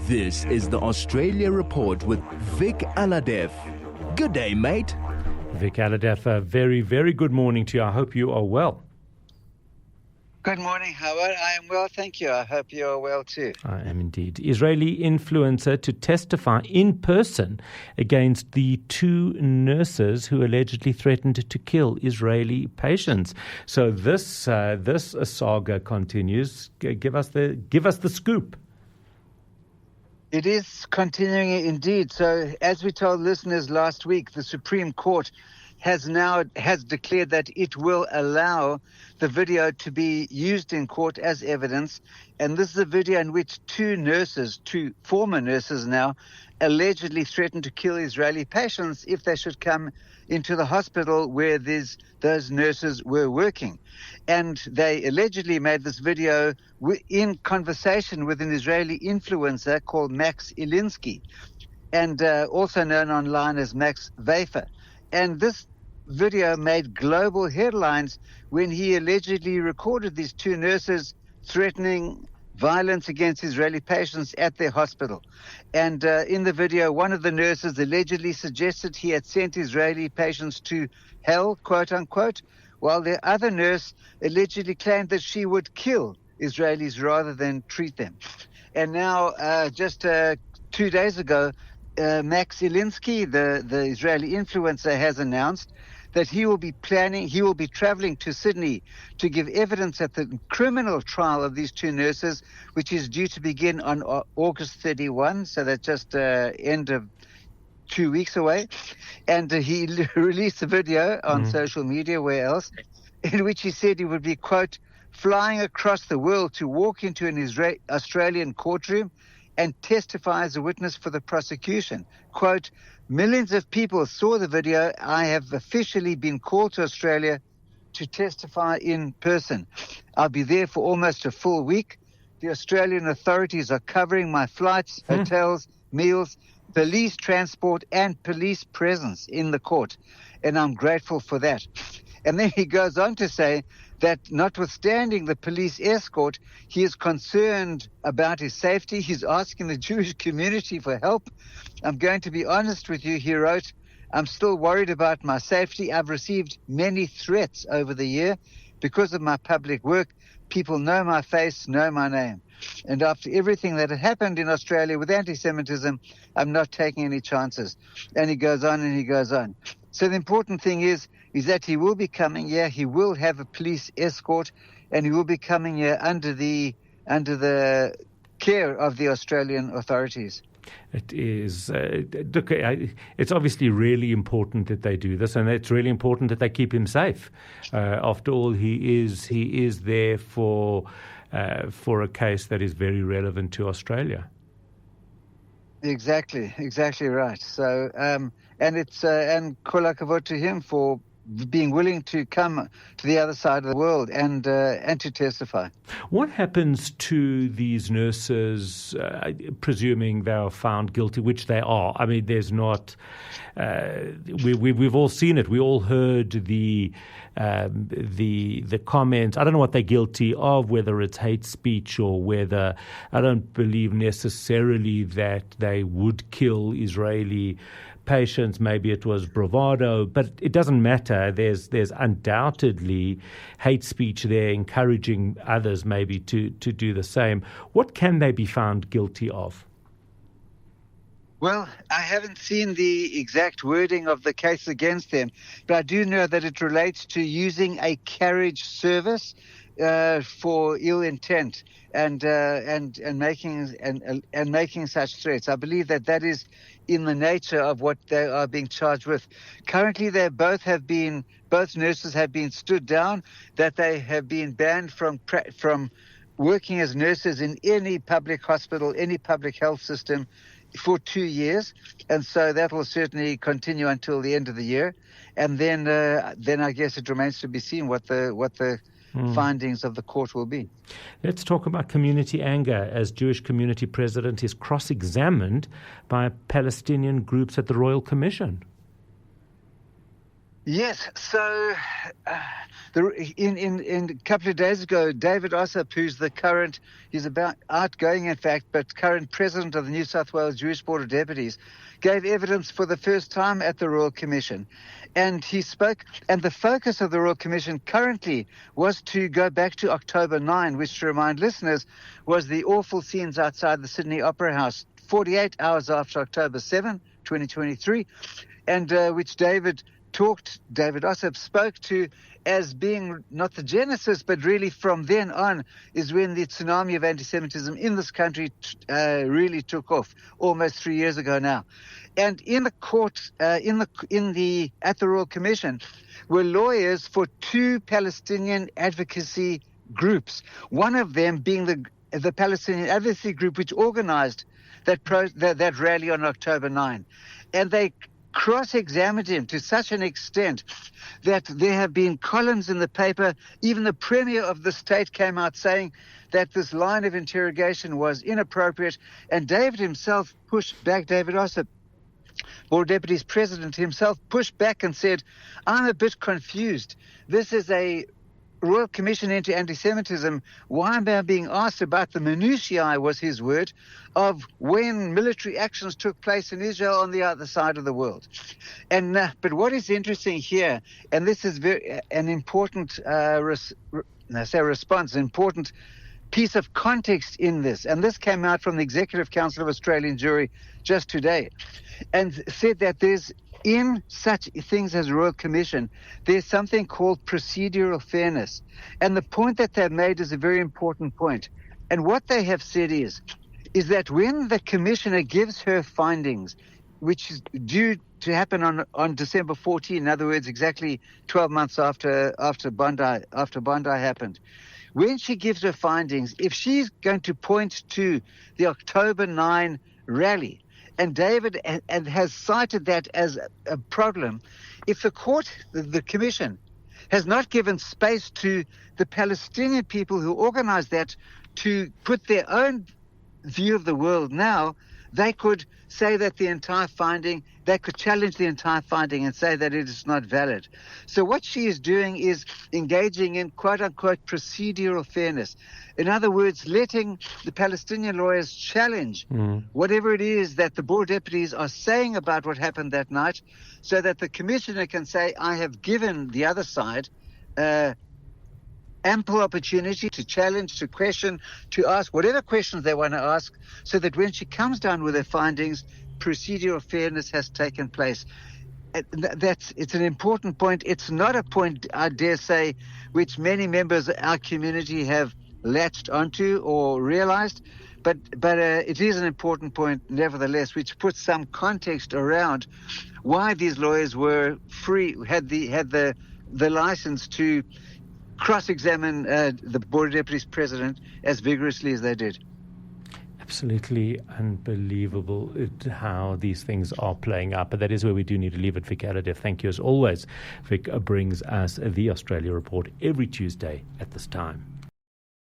This is the Australia Report with Vic Alhadeff. Good day, mate. Vic Alhadeff, a very, very good morning to you. I hope you are well. Good morning, Howard. I am well, thank you. I hope you are well too. I am indeed. Israeli influencer to testify in person against the two nurses who allegedly threatened to kill Israeli patients. So this saga continues. Give us the scoop. It is continuing indeed. So as we told listeners last week, the Supreme Court has declared that it will allow the video to be used in court as evidence. And this is a video in which two former nurses now, allegedly threatened to kill Israeli patients if they should come into the hospital where those nurses were working. And they allegedly made this video in conversation with an Israeli influencer called Max Ilinsky, and also known online as Max Wafer. And this video made global headlines when he allegedly recorded these two nurses threatening violence against Israeli patients at their hospital. And in the video, one of the nurses allegedly suggested he had sent Israeli patients to hell, quote unquote, while the other nurse allegedly claimed that she would kill Israelis rather than treat them. And now, just 2 days ago, Max Ilinsky, the Israeli influencer, has announced that he will be traveling to Sydney to give evidence at the criminal trial of these two nurses, which is due to begin on August 31, so that's just end of 2 weeks away. And he released a video on social media, where else, in which he said he would be, quote, flying across the world to walk into an Australian courtroom and testify as a witness for the prosecution. Quote, millions of people saw the video. I have officially been called to Australia to testify in person. I'll be there for almost a full week. The Australian authorities are covering my flights, hotels, meals, police transport, and police presence in the court. And I'm grateful for that. And then he goes on to say that notwithstanding the police escort, he is concerned about his safety. He's asking the Jewish community for help. I'm going to be honest with you, he wrote, I'm still worried about my safety. I've received many threats over the year because of my public work. People know my face, know my name. And after everything that had happened in Australia with anti-Semitism, I'm not taking any chances. And he goes on and he goes on. So the important thing is that he will be coming here. He will have a police escort, and he will be coming here under the care of the Australian authorities. It is. Look, it's obviously really important that they do this, and it's really important that they keep him safe. After all, he is there for a case that is very relevant to Australia. Exactly right. So, and it's and kol hakavod to him for being willing to come to the other side of the world and to testify. What happens to these nurses, presuming they are found guilty, which they are? I mean, there's not. We've all seen it. We all heard the comments. I don't know what they're guilty of, whether it's hate speech or whether. I don't believe necessarily that they would kill Israeli patients. Maybe it was bravado, but it doesn't matter. There's undoubtedly hate speech there, encouraging others maybe to do the same. What can they be found guilty of? Well, I haven't seen the exact wording of the case against them, but I do know that it relates to using a carriage service for ill intent and making such threats. I believe that is in the nature of what they are being charged with. Currently, both nurses have been stood down, that they have been banned from working as nurses in any public hospital, any public health system for 2 years. And so that will certainly continue until the end of the year. And then I guess it remains to be seen what the findings of the court will be. Let's talk about community anger, as Jewish community president is cross-examined by Palestinian groups at the Royal Commission. Yes. So, in a couple of days ago, David Ossip, who's he's about outgoing, in fact, but current president of the New South Wales Jewish Board of Deputies, gave evidence for the first time at the Royal Commission. And he spoke, and the focus of the Royal Commission currently was to go back to October 9, which, to remind listeners, was the awful scenes outside the Sydney Opera House 48 hours after October 7, 2023, and which David Ossip spoke to as being not the genesis, but really from then on is when the tsunami of anti-Semitism in this country really took off almost 3 years ago now. And in the court, at the Royal Commission, were lawyers for two Palestinian advocacy groups. One of them being the Palestinian advocacy group, which organized that rally on October 9, and they cross-examined him to such an extent that there have been columns in the paper. Even the Premier of the state came out saying that this line of interrogation was inappropriate. And David Ossip, Board of Deputies President himself, pushed back and said, I'm a bit confused. This is a Royal Commission into Anti-Semitism. Why am I being asked about the minutiae, was his word, of when military actions took place in Israel on the other side of the world? And but what is interesting here, and this is an important response, an important piece of context in this, and this came out from the Executive Council of Australian Jewry just today, and said that in such things as Royal Commission, there's something called procedural fairness. And the point that they've made is a very important point. And what they have said is that when the Commissioner gives her findings, which is due to happen on December 14, in other words, exactly 12 months after Bondi happened, when she gives her findings, if she's going to point to the October 9 rally, and David has cited that as a problem, if the Commission, has not given space to the Palestinian people who organized that to put their own view of the world now, they could say that they could challenge the entire finding and say that it is not valid. So what she is doing is engaging in quote-unquote procedural fairness. In other words, letting the Palestinian lawyers challenge whatever it is that the Board of Deputies are saying about what happened that night, so that the Commissioner can say, I have given the other side ample opportunity to challenge, to question, to ask whatever questions they want to ask, so that when she comes down with her findings, procedural fairness has taken place. It's an important point. It's not a point, I dare say, which many members of our community have latched onto or realized, but it is an important point nevertheless, which puts some context around why these lawyers were free, had the license to cross-examine the Board of Deputies President as vigorously as they did. Absolutely unbelievable how these things are playing out. But that is where we do need to leave it. Vic Alhadeff, thank you as always. Vic brings us the Australia Report every Tuesday at this time.